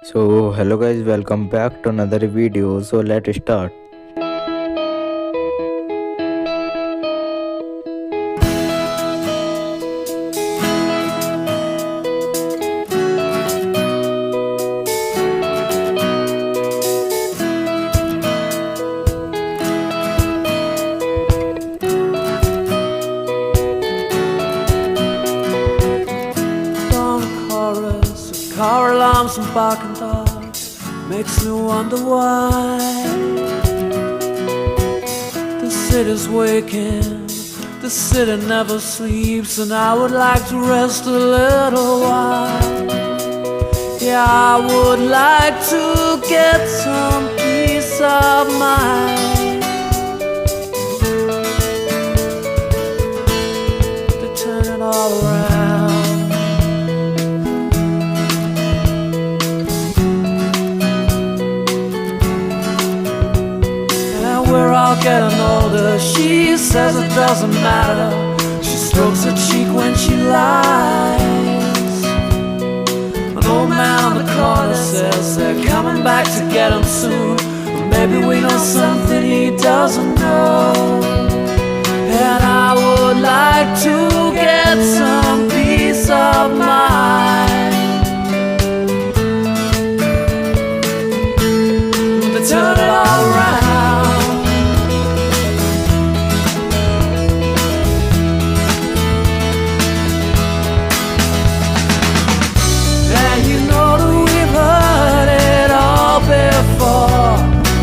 So hello guys, welcome back to another video. So let's start. Dawn chorus of car alarms and barking dogs makes me wonder why the city's waking, the city never sleeps, and I would like to rest a little while. Yeah, I would like to get some peace of mind. To turn it all around. We're all getting older. She says it doesn't matter. She strokes her cheek when she lies. An old man on the corner says they're coming back to get him soon. But maybe we know something he doesn't know. And I would like to get some peace of mind. To turn it all around.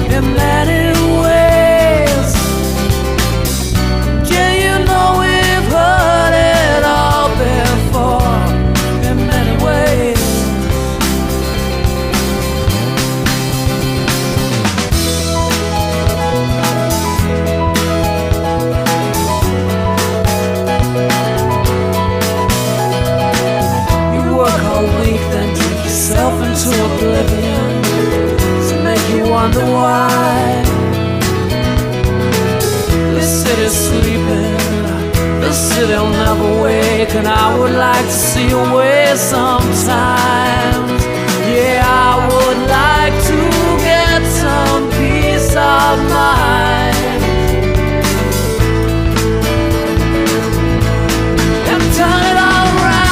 In many ways, yeah, you know we've heard it all before. In many ways, you work all week, then drink yourself into oblivion. You wonder why this city's sleeping, this city'll never wake, and I would like to see you away sometimes. Yeah, I would like to get some peace of mind and turn it all around.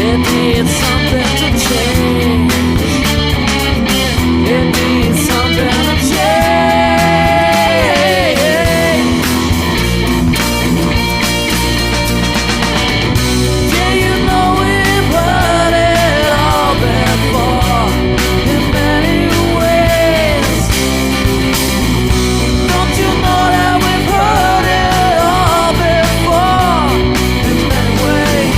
It needs something to change. It needs something to change. Yeah, you know we've heard it all before. In many ways, don't you know that we've heard it all before? In many ways.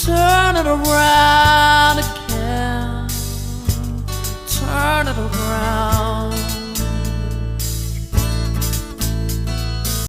Turn it around again, turn it around.